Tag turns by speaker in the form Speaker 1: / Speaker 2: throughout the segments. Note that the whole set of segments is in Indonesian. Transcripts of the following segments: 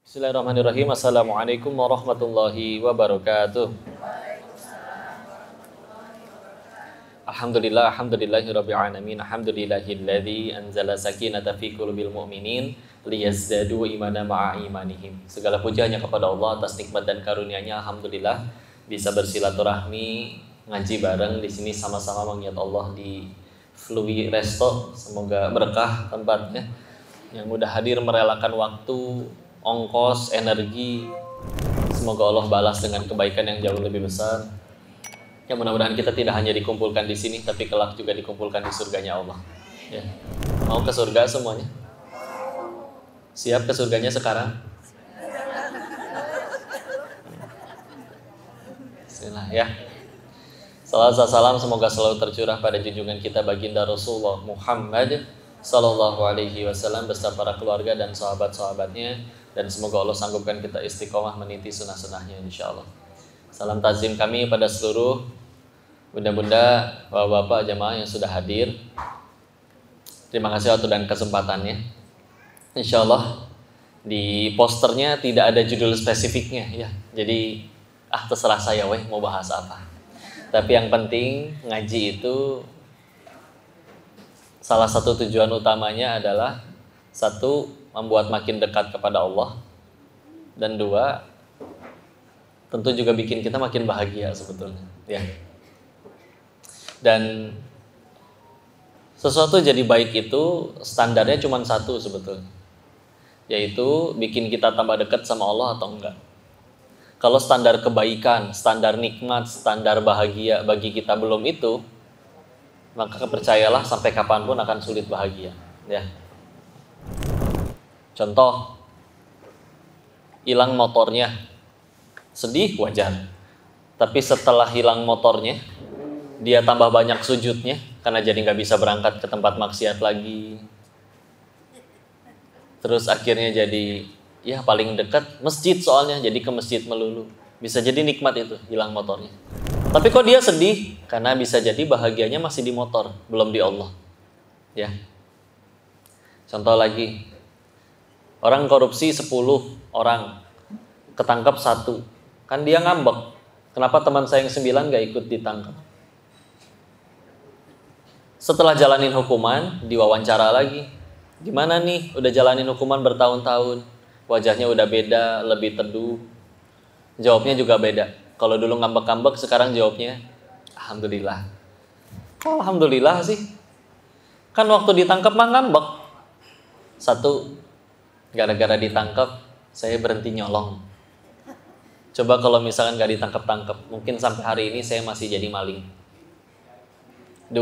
Speaker 1: Bismillahirrahmanirrahim. Assalamualaikum warahmatullahi wabarakatuh. Alhamdulillahirabbil alamin. Alhamdulillahilladzi anzala sakinata fi qulubil mu'minin liyazdadu imanan ma'a imanihim. Segala puji hanya kepada Allah atas nikmat dan karunia-Nya. Alhamdulillah bisa bersilaturahmi, ngaji bareng di sini sama-sama mengingat Allah di Fluwi Resto. Semoga berkah tempatnya. Yang mudah hadir merelakan waktu, ongkos, energi. Semoga Allah balas dengan kebaikan yang jauh lebih besar. Ya, mudah-mudahan kita tidak hanya dikumpulkan di sini, tapi kelak juga dikumpulkan di surganya Allah. Ya. Mau ke surga semuanya? Siap ke surganya sekarang? Bismillah ya. Salam salam semoga selalu tercurah pada junjungan kita baginda Rasulullah Muhammad Sallallahu Alaihi Wasallam beserta para keluarga dan sahabat-sahabatnya, dan semoga Allah sanggupkan kita istiqomah meniti sunnah-sunnahnya insyaallah. Salam takzim kami pada seluruh bunda-bunda, bapak-bapak jamaah yang sudah hadir. Terima kasih waktu dan kesempatannya. Insyaallah di posternya tidak ada judul spesifiknya ya. Jadi terserah saya mau bahas apa. Tapi yang penting ngaji itu salah satu tujuan utamanya adalah satu, membuat makin dekat kepada Allah, dan dua, tentu juga bikin kita makin bahagia sebetulnya ya. Dan sesuatu jadi baik itu standarnya cuma satu sebetulnya, yaitu bikin kita tambah dekat sama Allah atau enggak. Kalau standar kebaikan, standar nikmat, standar bahagia bagi kita belum itu, maka percayalah sampai kapanpun akan sulit bahagia ya. Contoh, hilang motornya, sedih wajar. Tapi setelah hilang motornya, dia tambah banyak sujudnya karena jadi nggak bisa berangkat ke tempat maksiat lagi. Terus akhirnya jadi ya paling dekat masjid, soalnya jadi ke masjid melulu. Bisa jadi nikmat itu hilang motornya. Tapi kok dia sedih? Karena bisa jadi bahagianya masih di motor, belum di Allah. Ya. Contoh lagi, orang korupsi 10 orang, ketangkap 1. Kan dia ngambek. Kenapa teman saya yang 9 gak ikut ditangkap? Setelah jalanin hukuman, diwawancara lagi. Gimana nih? Udah jalanin hukuman bertahun-tahun. Wajahnya udah beda, lebih teduh. Jawabnya juga beda. Kalau dulu ngambek-ngambek, sekarang jawabnya alhamdulillah. Alhamdulillah sih. Kan waktu ditangkap mah ngambek. Satu, gara-gara ditangkap saya berhenti nyolong. Coba kalau misalkan gak ditangkap-tangkap, mungkin sampai hari ini saya masih jadi maling. 2,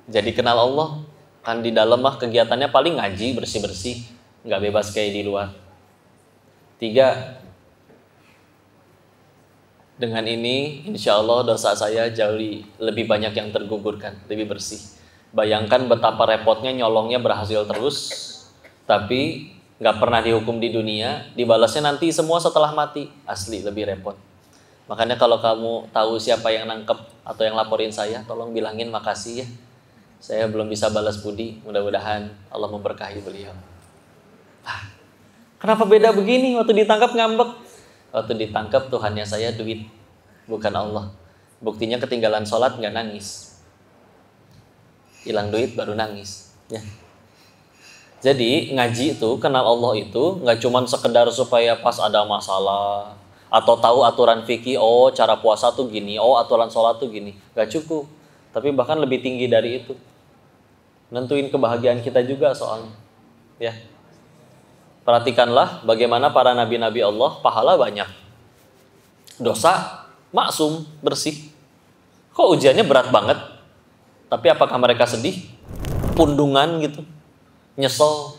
Speaker 1: jadi kenal Allah. Kan di dalam mah kegiatannya paling ngaji, bersih-bersih, gak bebas kayak di luar. 3, dengan ini insya Allah dosa saya jauh lebih banyak yang tergugurkan, lebih bersih. Bayangkan betapa repotnya nyolongnya berhasil terus, tapi gak pernah dihukum di dunia, dibalasnya nanti semua setelah mati. Asli lebih repot. Makanya kalau kamu tahu siapa yang nangkep atau yang laporin saya, tolong bilangin makasih ya. Saya belum bisa balas budi, mudah-mudahan Allah memberkahi beliau. Kenapa beda begini? Waktu ditangkap ngambek. Waktu ditangkap Tuhannya saya duit, bukan Allah. Buktinya ketinggalan sholat nggak nangis, hilang duit baru nangis ya. Jadi ngaji itu, kenal Allah itu nggak cuma sekedar supaya pas ada masalah atau tahu aturan fikih, oh cara puasa tuh gini, oh aturan sholat tuh gini, nggak cukup. Tapi bahkan lebih tinggi dari itu, nentuin kebahagiaan kita juga soalnya ya. Perhatikanlah bagaimana para nabi-nabi Allah pahala banyak, dosa maksum, bersih. Kok ujiannya berat banget? Tapi apakah mereka sedih? Pundungan gitu, nyesel,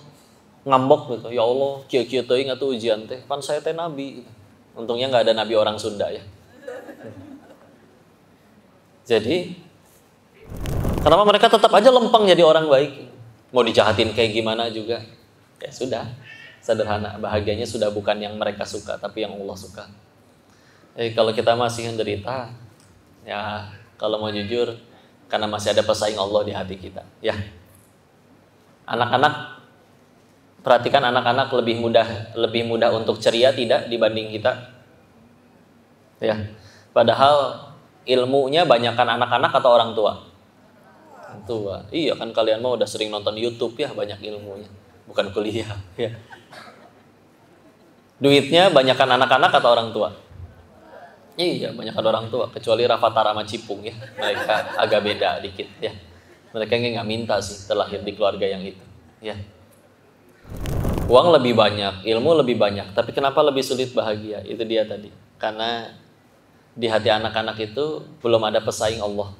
Speaker 1: ngambek gitu. Ya Allah, kieu-kieu teuing atuh ujian teh. Pan saya teh nabi. Untungnya nggak ada nabi orang Sunda ya. Jadi kenapa mereka tetap aja lempeng jadi orang baik? Mau dijahatin kayak gimana juga, ya sudah. Sederhana, bahagianya sudah bukan yang mereka suka, tapi yang Allah suka. Jadi kalau kita masih menderita, ya kalau mau jujur, karena masih ada pesaing Allah di hati kita. Ya, anak-anak Perhatikan anak-anak lebih mudah untuk ceria tidak dibanding kita? Ya. Padahal ilmunya banyakkan anak-anak atau orang tua? Tua. Iya kan kalian mau udah sering nonton YouTube ya, banyak ilmunya. Bukan kuliah, ya. Duitnya banyakkan anak-anak atau orang tua? Iya, banyakkan orang tua. Kecuali Rafatara sama Cipung ya. Mereka agak beda dikit ya. Mereka nggak minta sih terlahir di keluarga yang itu. Ya. Uang lebih banyak, ilmu lebih banyak. Tapi kenapa lebih sulit bahagia? Itu dia tadi. Karena di hati anak-anak itu belum ada pesaing Allah.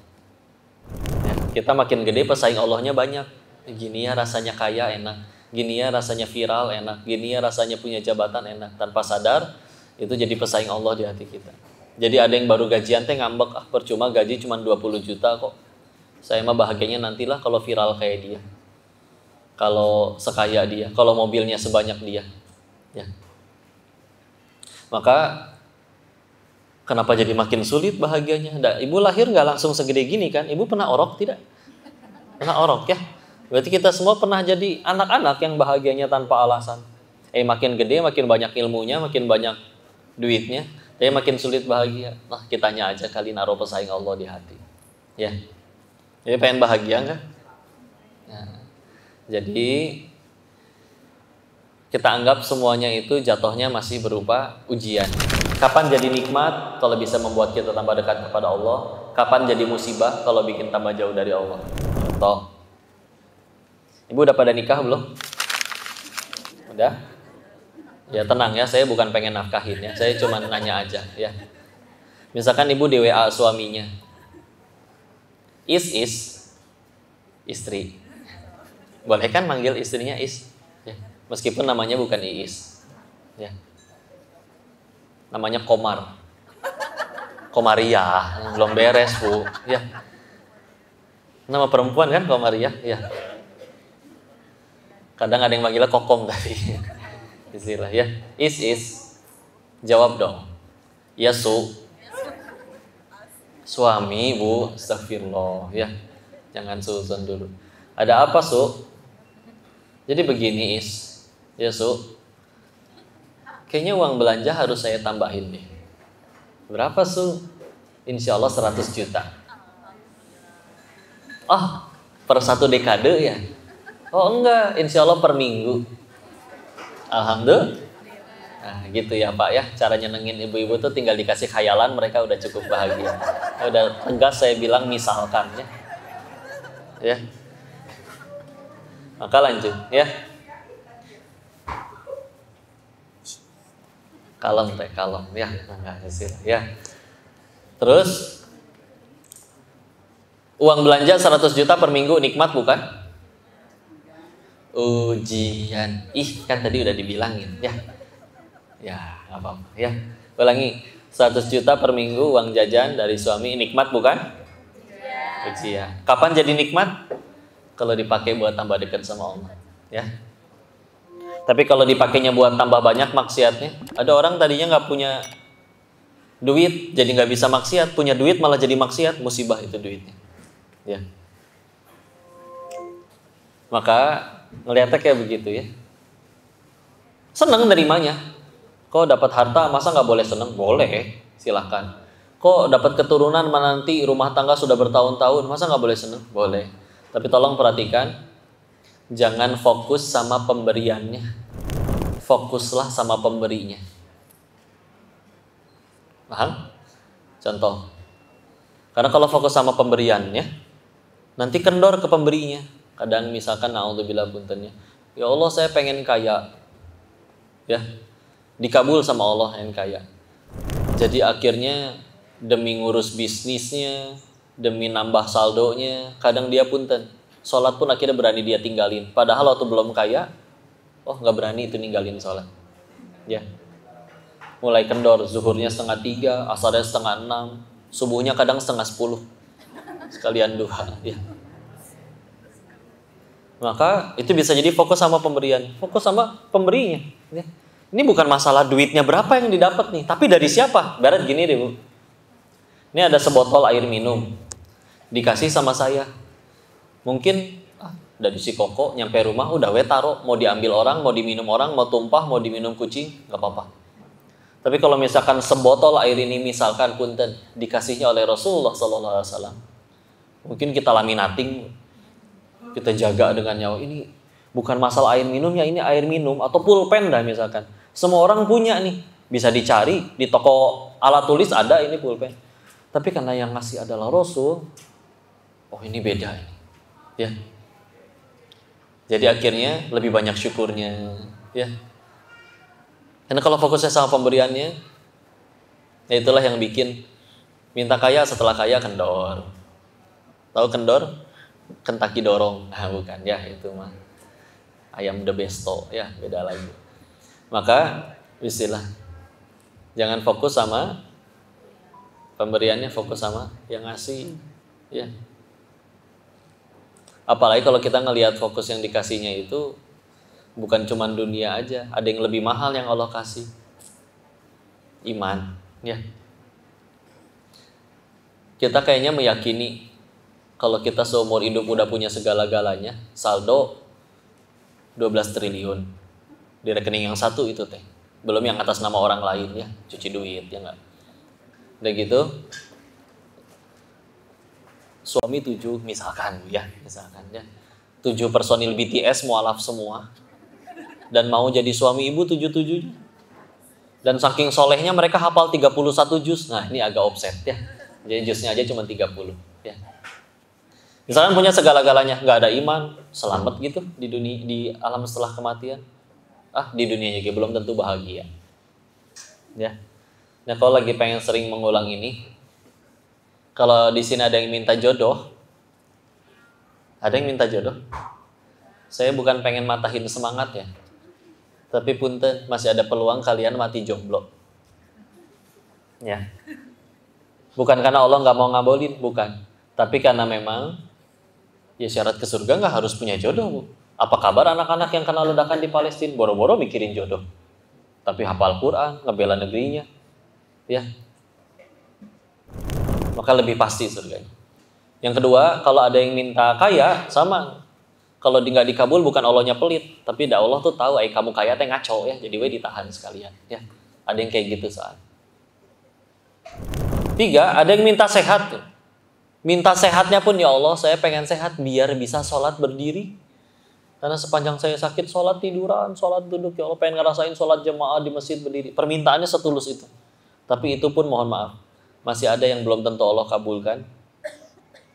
Speaker 1: Ya, kita makin gede pesaing Allahnya banyak. Gini ya rasanya kaya enak. Gini ya rasanya viral enak. Gini ya rasanya punya jabatan enak. Tanpa sadar itu jadi pesaing Allah di hati kita. Jadi ada yang baru gajian teh ngambek, percuma gaji cuma 20 juta kok. Saya mah bahagianya nantilah kalau viral kayak dia. Kalau sekaya dia, kalau mobilnya sebanyak dia. Ya. Maka kenapa jadi makin sulit bahagianya? Ibu lahir nggak langsung segede gini kan? Ibu pernah orok tidak? Pernah orok ya? Berarti kita semua pernah jadi anak-anak yang bahagianya tanpa alasan. Makin gede, makin banyak ilmunya, makin banyak duitnya, tapi makin sulit bahagia. Nah, kitanya aja kali naruh pesaing Allah di hati. Ya. Jadi pengen bahagia nggak? Nah, jadi kita anggap semuanya itu jatuhnya masih berupa ujian. Kapan jadi nikmat kalau bisa membuat kita tambah dekat kepada Allah? Kapan jadi musibah kalau bikin tambah jauh dari Allah? Contoh, ibu udah pada nikah belum? Udah? Ya tenang ya, saya bukan pengen nafkahin ya, saya cuma nanya aja ya. Misalkan ibu di WA suaminya, is istri, boleh kan manggil istrinya is? Ya. Meskipun namanya bukan Iis, ya. Namanya Komar, Komaria, belum beres bu, ya. Nama perempuan kan Komaria, ya. Kadang ada yang manggilnya Kokom tadi. Istilah ya. Is. Jawab dong. Ya su. Suami bu, astagfirullah ya. Jangan suzon dulu. Ada apa su? Jadi begini is. Ya su. Kayaknya uang belanja harus saya tambahin nih. Berapa su? Insya Allah 100 juta. Oh, per 1 dekade ya? Oh enggak, insya Allah per minggu. Alhamdulillah. Nah gitu ya Pak ya, cara nyenengin ibu-ibu tuh tinggal dikasih khayalan mereka udah cukup bahagia. Udah tegas saya bilang misalkan ya. Ya. Maka lanjut ya. Kalem ya, enggak hasil ya. Terus uang belanja 100 juta per minggu nikmat bukan? Ujian. Kan tadi udah dibilangin ya. Ya, nggak apa-apa ya. Ulangi. 100 juta per minggu uang jajan dari suami nikmat bukan? Ujian. Kapan jadi nikmat? Kalau dipakai buat tambah dekat sama Allah, ya. Tapi kalau dipakainya buat tambah banyak maksiatnya, ada orang tadinya nggak punya duit jadi nggak bisa maksiat, punya duit malah jadi maksiat, musibah itu duitnya, ya. Maka ngeliatnya kayak begitu ya. Seneng nerimanya. Kok dapat harta masa nggak boleh seneng? Boleh, silahkan. Kok dapat keturunan menanti rumah tangga sudah bertahun-tahun, masa nggak boleh seneng? Boleh. Tapi tolong perhatikan, jangan fokus sama pemberiannya, fokuslah sama pemberinya. Paham? Contoh, karena kalau fokus sama pemberiannya, nanti kendor ke pemberinya. Kadang misalkan naudzubillah puntennya, ya Allah saya pengen kaya, ya dikabul sama Allah yang kaya. Jadi akhirnya demi ngurus bisnisnya, demi nambah saldonya, kadang dia punten, sholat pun akhirnya berani dia tinggalin. Padahal waktu belum kaya, nggak berani itu ninggalin sholat, ya. Mulai kendor, zuhurnya 2:30, asarnya 5:30, subuhnya kadang 5:30, sekalian duha, ya. Maka itu bisa jadi fokus sama pemberian, fokus sama pemberinya. Ini bukan masalah duitnya berapa yang didapat nih, tapi dari siapa? Barat gini deh bu, ini ada sebotol air minum, dikasih sama saya. Mungkin Dari si koko nyampe rumah udah taro, mau diambil orang, mau diminum orang, mau tumpah, mau diminum kucing, nggak apa-apa. Tapi kalau misalkan sebotol air ini misalkan punten dikasihnya oleh Rasulullah SAW, mungkin kita laminating, kita jaga dengan nyawa. Ini bukan masalah air minum ya, ini air minum atau pulpen dah misalkan. Semua orang punya nih, bisa dicari di toko alat tulis ada ini pulpen. Tapi karena yang ngasih adalah Rasul, oh ini beda ini, ya. Jadi akhirnya lebih banyak syukurnya, ya. Karena kalau fokusnya sama pemberiannya, ya itulah yang bikin minta kaya setelah kaya kendor. Tahu kendor? Kentaki dorong. Nah, bukan ya, itu mah ayam the besto, ya beda lagi. Maka istilah jangan fokus sama pemberiannya, fokus sama yang ngasih, ya. Apalagi kalau kita ngelihat fokus yang dikasihnya itu bukan cuma dunia aja, ada yang lebih mahal yang Allah kasih, iman, ya. Kita kayaknya meyakini kalau kita seumur hidup udah punya segala-galanya, saldo 12 triliun di rekening yang satu itu teh, belum yang atas nama orang lain ya, cuci duit ya enggak. Udah gitu suami 7 misalkan ya 7 personil BTS mualaf semua dan mau jadi suami ibu 7-7, dan saking solehnya mereka hafal 31 juz. Nah ini agak offset ya, jadi juznya aja cuma 30 ya. Misalkan punya segala-galanya, nggak ada iman, selamat gitu di dunia, di alam setelah kematian. Di dunianya juga belum tentu bahagia. Ya. Nah kalau lagi pengen sering mengulang ini, kalau di sini ada yang minta jodoh, saya bukan pengen matahin semangat ya, tapi punten masih ada peluang kalian mati jomblo. Ya. Bukan karena Allah nggak mau ngabolin, bukan, tapi karena memang ya syarat ke surga nggak harus punya jodoh, Bu. Apa kabar anak-anak yang kena ledakan di Palestina, boro-boro mikirin jodoh, tapi hafal Quran, ngebela negerinya, ya. Maka lebih pasti surganya. Yang kedua, kalau ada yang minta kaya, sama. Kalau nggak dikabul bukan Allahnya pelit, tapi Allah tuh tahu, kamu kaya teh ngaco ya, jadi ditahan sekalian, ya. Ada yang kayak gitu soal. 3, ada yang minta sehat tuh. Minta sehatnya pun, ya Allah saya pengen sehat biar bisa sholat berdiri. Karena sepanjang saya sakit sholat tiduran, sholat duduk, ya Allah pengen ngerasain sholat jemaah di masjid berdiri. Permintaannya setulus itu. Tapi itu pun mohon maaf, masih ada yang belum tentu Allah kabulkan.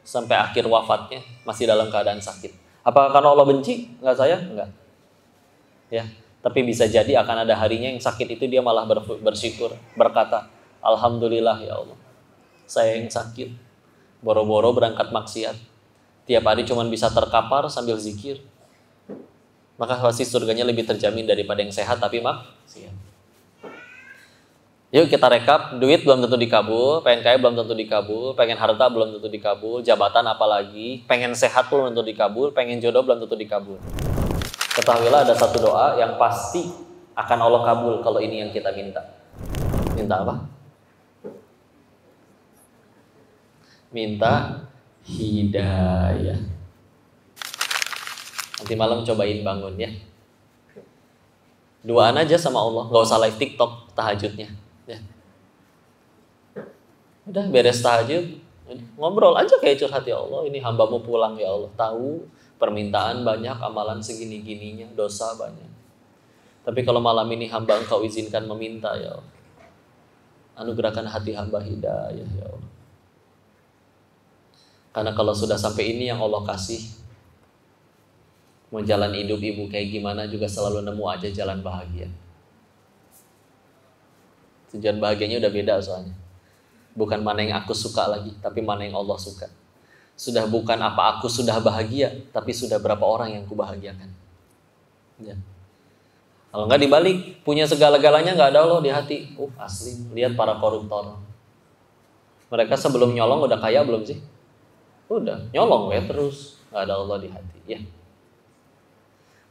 Speaker 1: Sampai akhir wafatnya masih dalam keadaan sakit. Apakah karena Allah benci? Enggak saya? Enggak. Ya, tapi bisa jadi akan ada harinya yang sakit itu dia malah bersyukur, berkata, Alhamdulillah ya Allah, saya yang sakit. Boro-boro berangkat maksiat, tiap hari cuma bisa terkapar sambil zikir, maka pasti surganya lebih terjamin daripada yang sehat tapi maksiat. Yuk kita rekap, duit belum tentu dikabul, pengen kaya belum tentu dikabul, pengen harta belum tentu dikabul, jabatan apalagi, pengen sehat belum tentu dikabul, pengen jodoh belum tentu dikabul. Ketahuilah ada satu doa yang pasti akan Allah kabul kalau ini yang kita minta. Minta apa? Minta hidayah. Nanti malam cobain bangun ya. Duaan aja sama Allah, nggak usah live TikTok tahajudnya. Ya. Udah beres tahajud, ngobrol aja kayak curhat, ya Allah ini hambamu pulang ya Allah. Tahu permintaan banyak, amalan segini-gininya, dosa banyak. Tapi kalau malam ini hamba engkau izinkan meminta ya Allah. Anugerahkan hati hamba hidayah ya Allah. Karena kalau sudah sampai ini yang Allah kasih, mau jalan hidup ibu kayak gimana juga selalu nemu aja jalan bahagia. Tujuan bahagianya udah beda soalnya. Bukan mana yang aku suka lagi, tapi mana yang Allah suka. Sudah bukan apa aku sudah bahagia, tapi sudah berapa orang yang kubahagiakan. Ya. Kalau nggak dibalik, punya segala-galanya nggak ada Allah di hati. Asli, lihat para koruptor. Mereka sebelum nyolong udah kaya belum sih? Udah, nyolong ya terus, nggak ada Allah di hati. Ya.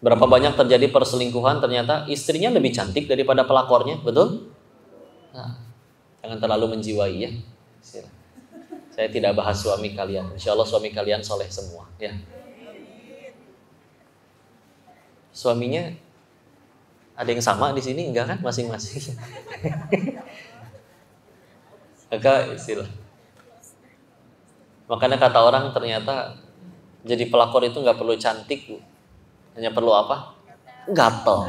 Speaker 1: Berapa banyak terjadi perselingkuhan, ternyata istrinya lebih cantik daripada pelakornya, betul? Nah, jangan terlalu menjiwai ya. Saya tidak bahas suami kalian. Insya Allah suami kalian soleh semua. Ya. Suaminya ada yang sama di sini enggak kan masing-masing? Agak istilah. Makanya kata orang ternyata jadi pelakor itu nggak perlu cantik, Bu. Hanya perlu apa? Gatel.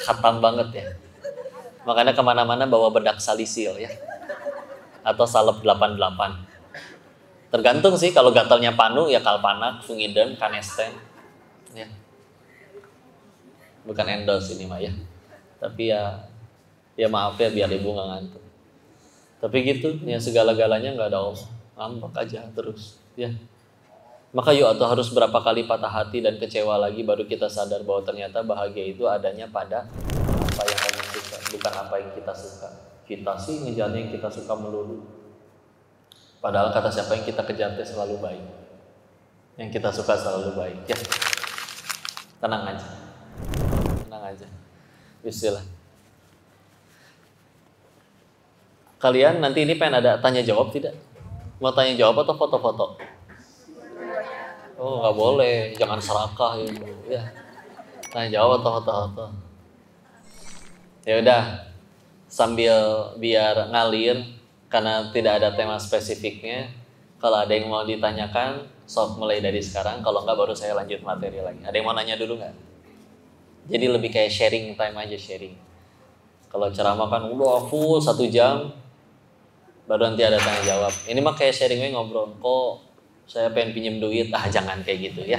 Speaker 1: Khatam banget ya. Makanya kemana-mana bawa bedak salisil ya. Atau salep 88. Tergantung sih, kalau gatalnya panu ya kalpanak, fungiden, kanesten. Ya. Bukan endorse ini mah ya. Tapi ya maaf ya biar ibu nggak ngantuk. Tapi gitu, ya segala-galanya nggak ada Allah. Ngambek aja terus ya. Maka yuk, atau harus berapa kali patah hati dan kecewa lagi baru kita sadar bahwa ternyata bahagia itu adanya pada apa yang kamu suka, bukan apa yang kita suka. Kita sih ngejarnya yang kita suka melulu. Padahal kata siapa, yang kita kejar selalu baik. Yang kita suka selalu baik ya. Tenang aja. Tenang aja. Bismillah. Kalian nanti ini pengen ada tanya jawab tidak? Mau tanya jawab atau foto-foto? Oh nggak boleh, jangan serakah ya. Tanya jawab atau foto-foto? Ya udah, sambil biar ngalir karena tidak ada tema spesifiknya. Kalau ada yang mau ditanyakan, sok mulai dari sekarang. Kalau nggak baru saya lanjut materi lagi. Ada yang mau nanya dulu nggak? Jadi lebih kayak sharing time aja, sharing. Kalau ceramah kan udah full 1 jam, baru nanti ada tanya jawab. Ini mah kayak sharingnya ngobrol. Kok saya pengen pinjem duit? Jangan kayak gitu ya.